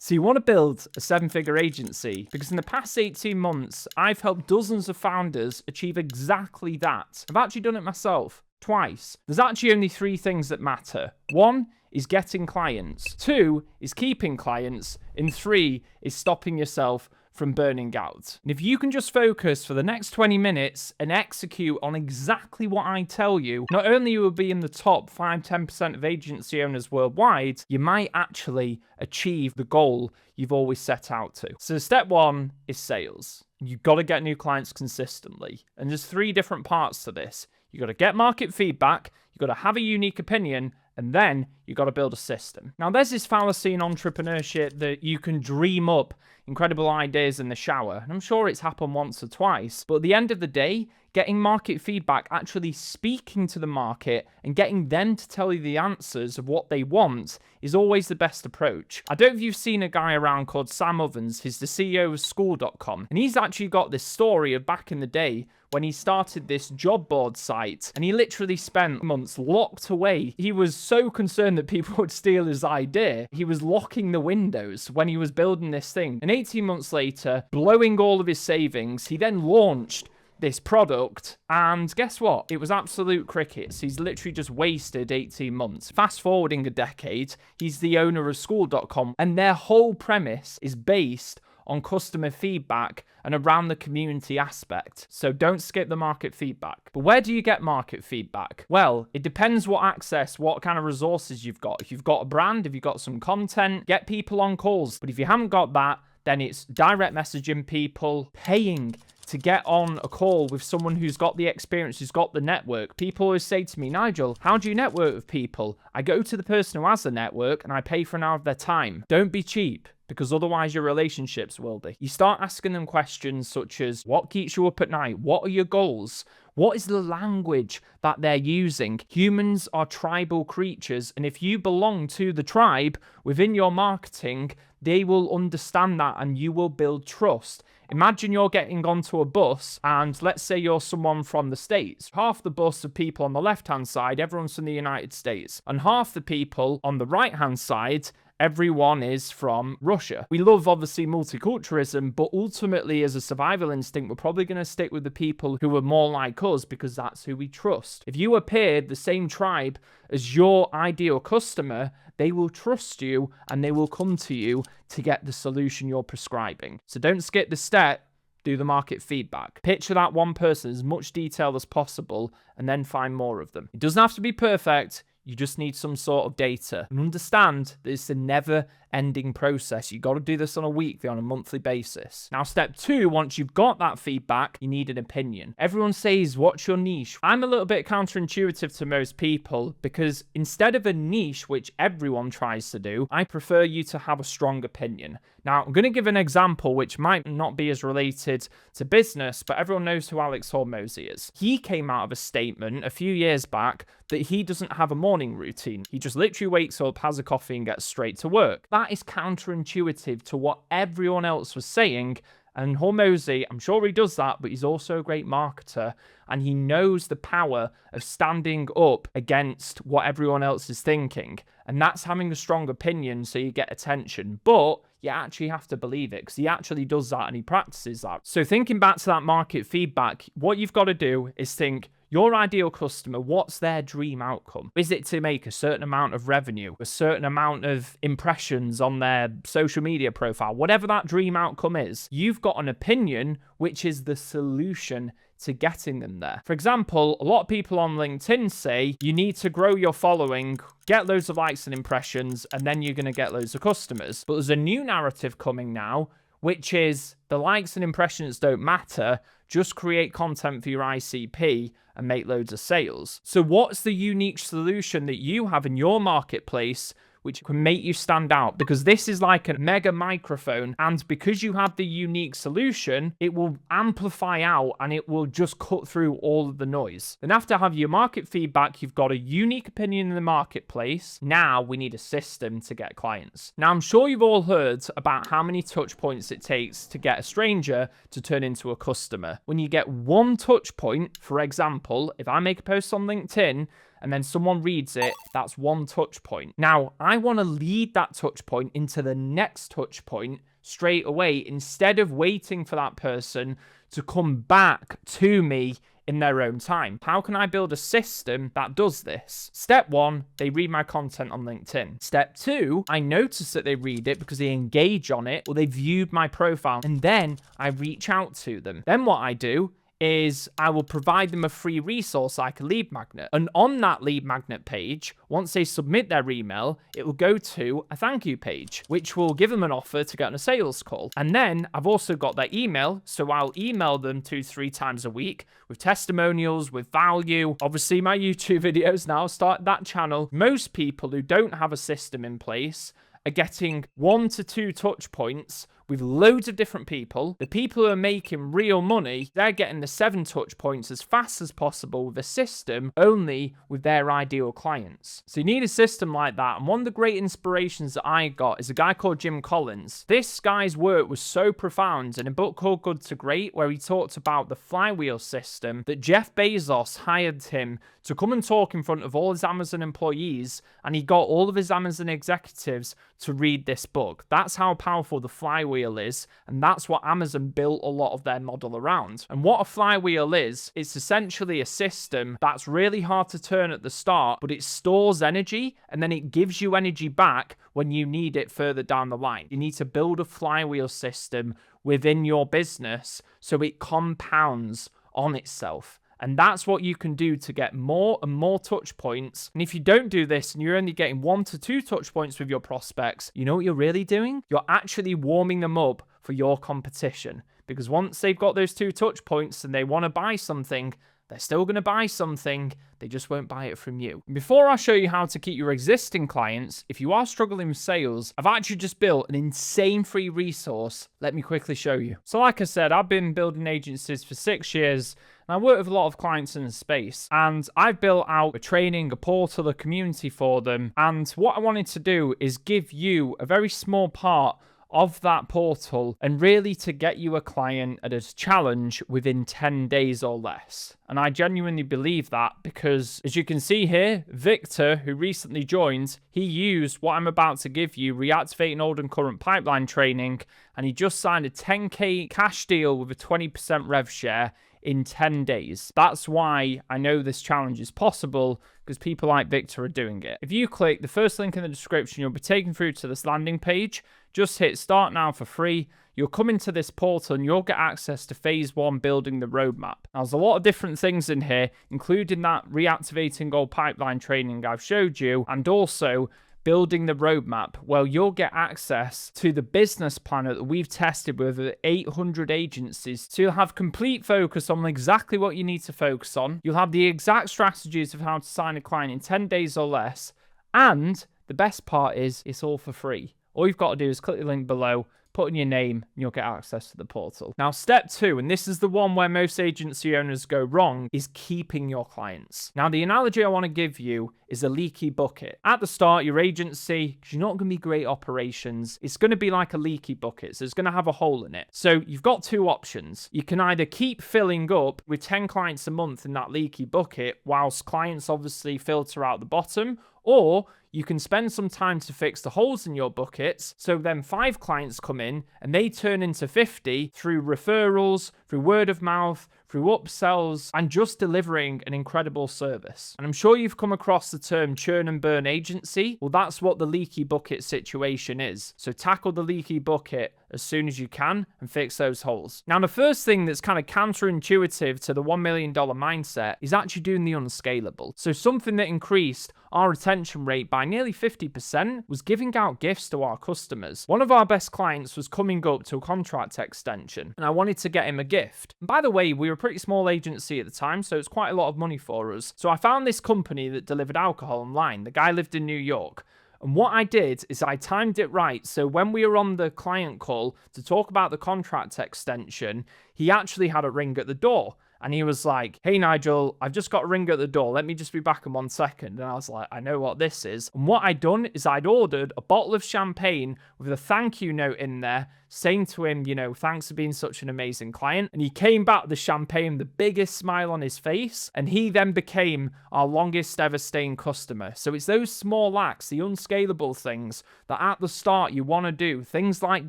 So you want to build a 7-figure agency because in the past 18 months, I've helped dozens of founders achieve exactly that. I've actually done it myself twice. There's actually only 3 things that matter. 1 is getting clients. 2 is keeping clients. And 3 is stopping yourself from burning out. And if you can just focus for the next 20 minutes and execute on exactly what I tell you, not only you will be in the top 5-10% of agency owners worldwide, you might actually achieve the goal you've always set out to. So step 1 is sales. You've got to get new clients consistently. And there's 3 different parts to this. You've got to get market feedback, you've got to have a unique opinion, and then you've got to build a system. Now, there's this fallacy in entrepreneurship that you can dream up incredible ideas in the shower. And I'm sure it's happened once or twice. But at the end of the day, getting market feedback, actually speaking to the market and getting them to tell you the answers of what they want is always the best approach. I don't know if you've seen a guy around called Sam Ovens. He's the CEO of School.com. And he's actually got this story of back in the day when he started this job board site, and he literally spent months locked away. He was so concerned that people would steal his idea. He was locking the windows when he was building this thing. And 18 months later, blowing all of his savings, he then launched this product, and guess what? It was absolute crickets. He's literally just wasted 18 months. Fast forwarding a decade, he's the owner of School.com, and their whole premise is based on customer feedback and around the community aspect. So don't skip the market feedback. But where do you get market feedback? Well, it depends what kind of resources you've got. If you've got a brand, if you've got some content, get people on calls. But if you haven't got that, then it's direct messaging people, paying to get on a call with someone who's got the experience, who's got the network. People always say to me, Nigel, how do you network with people? I go to the person who has the network and I pay for an hour of their time. Don't be cheap, because otherwise your relationships will be. You start asking them questions such as, what keeps you up at night? What are your goals? What is the language that they're using? Humans are tribal creatures, and if you belong to the tribe within your marketing, they will understand that and you will build trust. Imagine you're getting onto a bus and let's say you're someone from the States. Half the bus of people on the left-hand side, everyone's from the United States. And half the people on the right-hand side, everyone is from Russia. We love, obviously, multiculturalism, but ultimately, as a survival instinct, we're probably going to stick with the people who are more like us because that's who we trust. If you appeared the same tribe as your ideal customer, they will trust you and they will come to you to get the solution you're prescribing. So don't skip the step. Do the market feedback. Picture that one person as much detail as possible and then find more of them. It doesn't have to be perfect. You just need some sort of data. And understand that it's a never-ending process. You've got to do this on a weekly, on a monthly basis. Now, step 2, once you've got that feedback, you need an opinion. Everyone says, what's your niche? I'm a little bit counterintuitive to most people because instead of a niche, which everyone tries to do, I prefer you to have a strong opinion. Now, I'm going to give an example which might not be as related to business, but everyone knows who Alex Hormozi is. He came out of a statement a few years back that he doesn't have a morning routine. He just literally wakes up, has a coffee, and gets straight to work. That is counterintuitive to what everyone else was saying. And Hormozi, I'm sure he does that, but he's also a great marketer. And he knows the power of standing up against what everyone else is thinking. And that's having a strong opinion so you get attention. But you actually have to believe it because he actually does that and he practices that. So thinking back to that market feedback, what you've got to do is think, your ideal customer, what's their dream outcome? Is it to make a certain amount of revenue, a certain amount of impressions on their social media profile, whatever that dream outcome is? You've got an opinion, which is the solution to getting them there. For example, a lot of people on LinkedIn say you need to grow your following, get loads of likes and impressions, and then you're going to get loads of customers. But there's a new narrative coming now, which is the likes and impressions don't matter. Just create content for your ICP and make loads of sales. So what's the unique solution that you have in your marketplace which can make you stand out? Because this is like a mega microphone, and because you have the unique solution, it will amplify out and it will just cut through all of the noise. Then after having your market feedback, you've got a unique opinion in the marketplace. Now we need a system to get clients. Now I'm sure you've all heard about how many touch points it takes to get a stranger to turn into a customer. When you get one touch point, for example, if I make a post on LinkedIn and then someone reads it, that's one touch point. Now, I want to lead that touch point into the next touch point straight away instead of waiting for that person to come back to me in their own time. How can I build a system that does this? Step 1, they read my content on LinkedIn. Step 2, I notice that they read it because they engage on it or they viewed my profile, and then I reach out to them. Then what I do is I will provide them a free resource like a lead magnet. And on that lead magnet page, once they submit their email, it will go to a thank you page, which will give them an offer to get on a sales call. And then I've also got their email, so I'll email them 2-3 times a week with testimonials, with value. Obviously, my YouTube videos now start that channel. Most people who don't have a system in place are getting 1 to 2 touch points with loads of different people. The people who are making real money, they're getting the 7 touch points as fast as possible with a system only with their ideal clients. So you need a system like that. And one of the great inspirations that I got is a guy called Jim Collins. This guy's work was so profound in a book called Good to Great, where he talked about the flywheel system, that Jeff Bezos hired him to come and talk in front of all his Amazon employees, and he got all of his Amazon executives to read this book. That's how powerful the flywheel is, and that's what Amazon built a lot of their model around. And what a flywheel is, it's essentially a system that's really hard to turn at the start, but it stores energy and then it gives you energy back when you need it further down the line. You need to build a flywheel system within your business so it compounds on itself. And that's what you can do to get more and more touch points. And if you don't do this and you're only getting 1 to 2 touch points with your prospects, you know what you're really doing? You're actually warming them up for your competition. Because once they've got those 2 touch points and they want to buy something, they're still going to buy something. They just won't buy it from you. Before I show you how to keep your existing clients, if you are struggling with sales, I've actually just built an insane free resource. Let me quickly show you. So like I said, I've been building agencies for 6 years. And I work with a lot of clients in the space, and I've built out a training, a portal, a community for them. And what I wanted to do is give you a very small part of that portal and really to get you a client at a challenge within 10 days or less. And I genuinely believe that because, as you can see here, Victor, who recently joined, he used what I'm about to give you, reactivating old and current pipeline training, and he just signed a 10K cash deal with a 20% rev share in 10 days. That's why I know this challenge is possible, because people like Victor are doing it. If you click the first link in the description, you'll be taken through to this landing page. Just hit start now for free. You'll come into this portal and you'll get access to phase 1, building the roadmap. Now, there's a lot of different things in here, including that reactivating old pipeline training I've showed you, and also building the roadmap. Well, you'll get access to the business planner that we've tested with over 800 agencies. So you'll have complete focus on exactly what you need to focus on. You'll have the exact strategies of how to sign a client in 10 days or less. And the best part is it's all for free. All you've got to do is click the link below, put in your name, and you'll get access to the portal. Now, step 2, and this is the one where most agency owners go wrong, is keeping your clients. Now, the analogy I want to give you is a leaky bucket. At the start, your agency, because you're not going to be great operations, it's going to be like a leaky bucket. So it's going to have a hole in it. So you've got 2 options. You can either keep filling up with 10 clients a month in that leaky bucket, whilst clients obviously filter out the bottom, or you can spend some time to fix the holes in your buckets, so then 5 clients come in and they turn into 50 through referrals, through word of mouth, through upsells, and just delivering an incredible service. And I'm sure you've come across the term churn and burn agency. Well, that's what the leaky bucket situation is. So tackle the leaky bucket as soon as you can and fix those holes. Now, the first thing that's kind of counterintuitive to the $1 million mindset is actually doing the unscalable. So something that increased our retention rate by nearly 50% was giving out gifts to our customers. One of our best clients was coming up to a contract extension, and I wanted to get him a gift. And by the way, we were a pretty small agency at the time, so it's quite a lot of money for us. So I found this company that delivered alcohol online. The guy lived in New York. And what I did is I timed it right. So when we were on the client call to talk about the contract extension, he actually had a ring at the door. And he was like, hey, Nigel, I've just got a ring at the door. Let me just be back in 1 second. And I was like, I know what this is. And what I'd done is I'd ordered a bottle of champagne with a thank you note in there saying to him, thanks for being such an amazing client. And he came back with the champagne, the biggest smile on his face. And he then became our longest ever staying customer. So it's those small acts, the unscalable things that at the start you want to do. Things like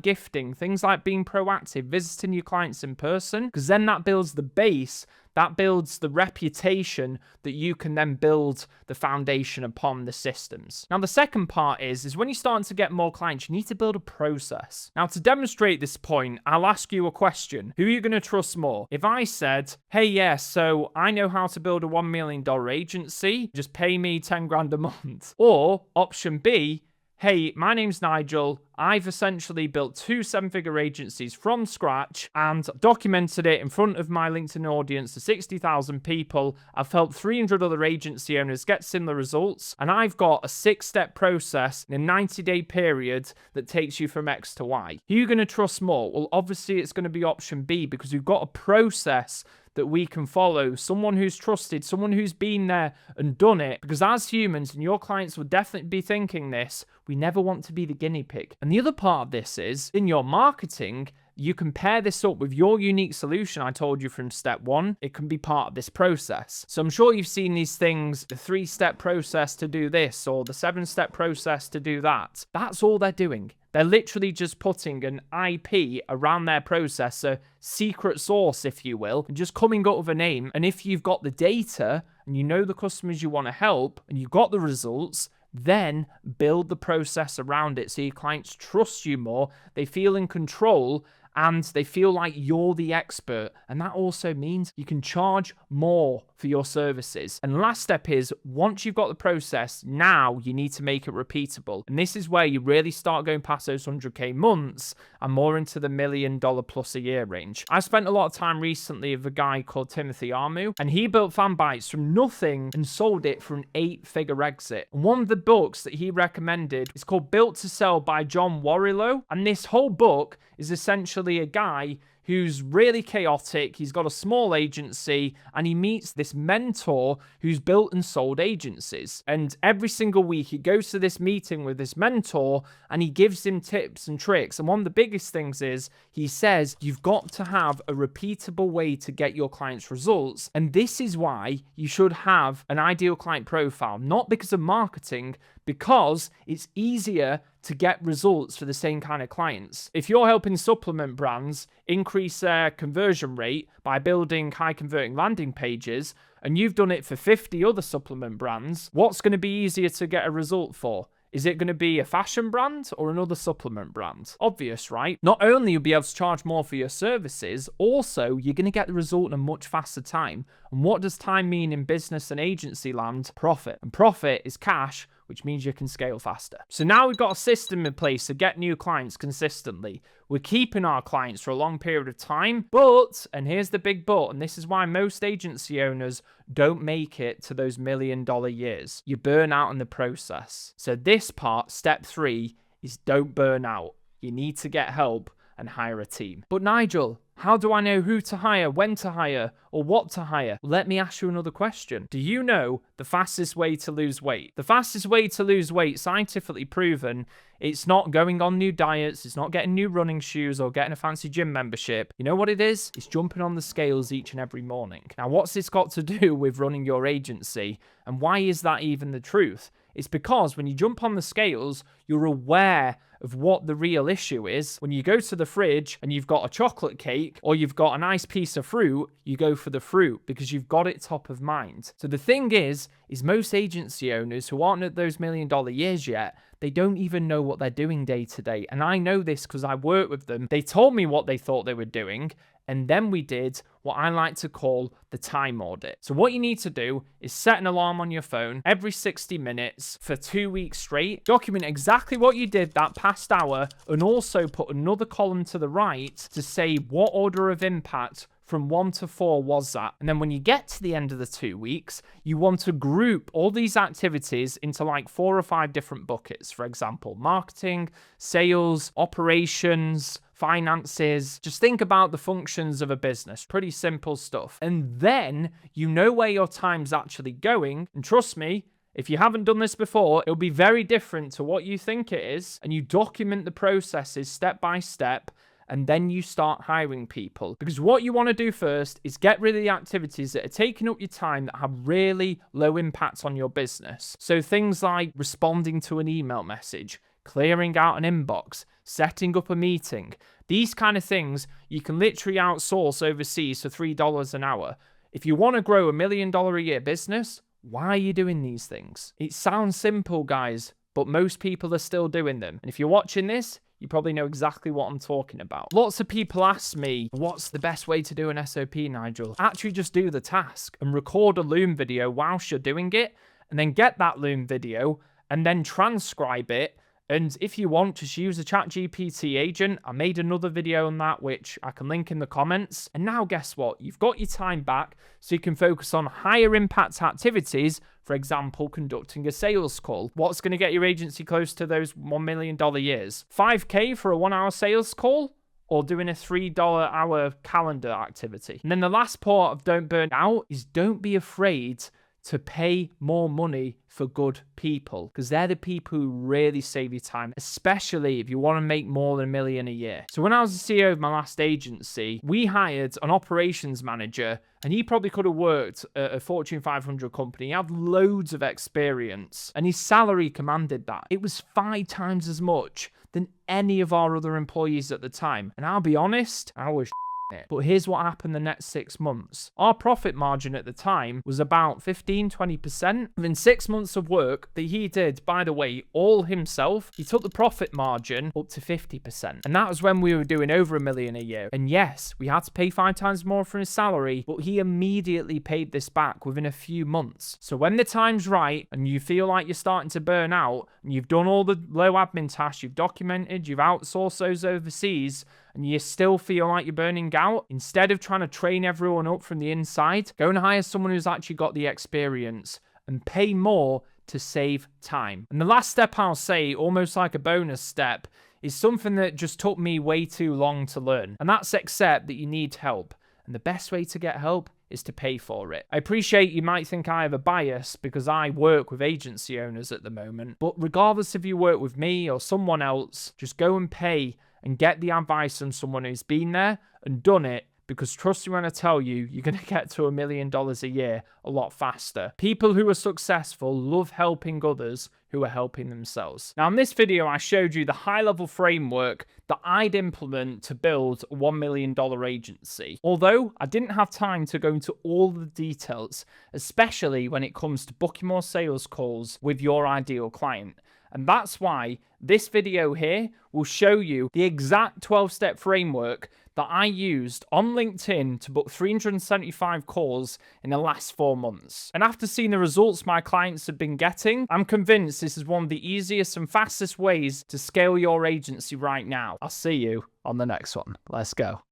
gifting, things like being proactive, visiting your clients in person, because then that builds the base. That builds the reputation that you can then build the foundation upon the systems. Now, the second part is when you're starting to get more clients, you need to build a process. Now, to demonstrate this point, I'll ask you a question. Who are you going to trust more? If I said, hey, yeah, so I know how to build a $1 million agency, just pay me 10 grand a month. Or option B, hey, my name's Nigel. I've essentially built 2 7-figure agencies from scratch and documented it in front of my LinkedIn audience of 60,000 people. I've helped 300 other agency owners get similar results. And I've got a 6-step process in a 90-day period that takes you from X to Y. Who are you going to trust more? Well, obviously it's going to be option B, because we've got a process that we can follow, someone who's trusted, someone who's been there and done it. Because as humans, and your clients will definitely be thinking this, we never want to be the guinea pig. And the other part of this is, in your marketing, you can pair this up with your unique solution I told you from step 1. It can be part of this process. So I'm sure you've seen these things, the 3-step process to do this, or the 7-step process to do that. That's all they're doing. They're literally just putting an IP around their process, a secret sauce, if you will, and just coming up with a name. And if you've got the data and you know the customers you want to help and you've got the results, then build the process around it so your clients trust you more, they feel in control, and they feel like you're the expert. And that also means you can charge more for your services. And last step is, once you've got the process, now you need to make it repeatable. And this is where you really start going past those 100K months and more into the $1 million plus a year range. I spent a lot of time recently with a guy called Timothy Armu, and he built Fanbytes from nothing and sold it for an 8-figure exit. And one of the books that he recommended is called Built to Sell by John Warrillow. And this whole book is essentially a guy who's really chaotic. He's got a small agency and he meets this mentor who's built and sold agencies. And every single week he goes to this meeting with this mentor and he gives him tips and tricks. And one of the biggest things is he says, you've got to have a repeatable way to get your clients results. And this is why you should have an ideal client profile, not because of marketing, because it's easier to get results for the same kind of clients. If you're helping supplement brands increase their conversion rate by building high converting landing pages, and you've done it for 50 other supplement brands, what's going to be easier to get a result for? Is it going to be a fashion brand or another supplement brand? Obvious, right? Not only you'll be able to charge more for your services, also you're going to get the result in a much faster time. And what does time mean in business and agency land? Profit. And profit is cash, which means you can scale faster. So now we've got a system in place to get new clients consistently. We're keeping our clients for a long period of time, but, and here's the big but, and this is why most agency owners don't make it to those $1 million years. You burn out in the process. So this part, step 3, is don't burn out. You need to get help and hire a team. But Nigel, how do I know who to hire, when to hire, or what to hire? Let me ask you another question. Do you know the fastest way to lose weight? The fastest way to lose weight, scientifically proven, it's not going on new diets, it's not getting new running shoes or getting a fancy gym membership. You know what it is? It's jumping on the scales each and every morning. Now, what's this got to do with running your agency? And why is that even the truth? It's because when you jump on the scales, you're aware of what the real issue is. When you go to the fridge and you've got a chocolate cake or you've got a nice piece of fruit, you go for the fruit because you've got it top of mind. So the thing is most agency owners who aren't at those $1 million years yet, they don't even know what they're doing day to day. And I know this because I work with them. They told me what they thought they were doing. And then we did what I like to call the time audit. So what you need to do is set an alarm on your phone every 60 minutes for 2 weeks straight. Document exactly what you did that past hour and also put another column to the right to say what order of impact from 1 to 4 was that. And then when you get to the end of the 2 weeks, you want to group all these activities into like 4 or 5 different buckets. For example, marketing, sales, operations, finances. Just think about the functions of a business. Pretty simple stuff. And then you know where your time's actually going. And trust me, if you haven't done this before, it'll be very different to what you think it is. And you document the processes step by step. And then you start hiring people. Because what you want to do first is get rid of the activities that are taking up your time that have really low impact on your business. So things like responding to an email message, clearing out an inbox, setting up a meeting. These kind of things you can literally outsource overseas for $3 an hour. If you want to grow $1 million a year business, why are you doing these things? It sounds simple, guys, but most people are still doing them. And if you're watching this, you probably know exactly what I'm talking about. Lots of people ask me, what's the best way to do an SOP, Nigel? Actually, just do the task and record a Loom video whilst you're doing it, and then get that Loom video and then transcribe it. And if you want, just use the ChatGPT agent. I made another video on that, which I can link in the comments. And now guess what? You've got your time back so you can focus on higher impact activities. For example, conducting a sales call. What's going to get your agency close to those $1 million years? $5K for a 1-hour sales call? Or doing a $3 hour calendar activity? And then the last part of don't burn out is don't be afraid to pay more money for good people, because they're the people who really save you time, especially if you want to make more than $1 million a year. So when I was the CEO of my last agency, we hired an operations manager, and he probably could have worked at a Fortune 500 company. He had loads of experience, and his salary commanded that. It was 5 times as much than any of our other employees at the time. And I'll be honest, I was it. But here's what happened the next 6 months. Our profit margin at the time was about 15-20%. Within 6 months of work that he did, by the way, all himself, he took the profit margin up to 50%. And that was when we were doing over $1 million a year. And yes, we had to pay 5 times more for his salary, but he immediately paid this back within a few months. So when the time's right and you feel like you're starting to burn out and you've done all the low admin tasks, you've documented, you've outsourced those overseas, and you still feel like you're burning out, instead of trying to train everyone up from the inside, go and hire someone who's actually got the experience and pay more to save time. And the last step I'll say, almost like a bonus step, is something that just took me way too long to learn. And that's accept that you need help. And the best way to get help is to pay for it. I appreciate you might think I have a bias because I work with agency owners at the moment, but regardless if you work with me or someone else, just go and pay and get the advice from someone who's been there and done it, because trust me when I tell you, you're going to get to $1 million a year a lot faster. People who are successful love helping others who are helping themselves. Now in this video, I showed you the high-level framework that I'd implement to build a $1 million agency. Although I didn't have time to go into all the details, especially when it comes to booking more sales calls with your ideal client. And that's why this video here will show you the exact 12-step framework that I used on LinkedIn to book 375 calls in the last 4 months. And after seeing the results my clients have been getting, I'm convinced this is one of the easiest and fastest ways to scale your agency right now. I'll see you on the next one. Let's go.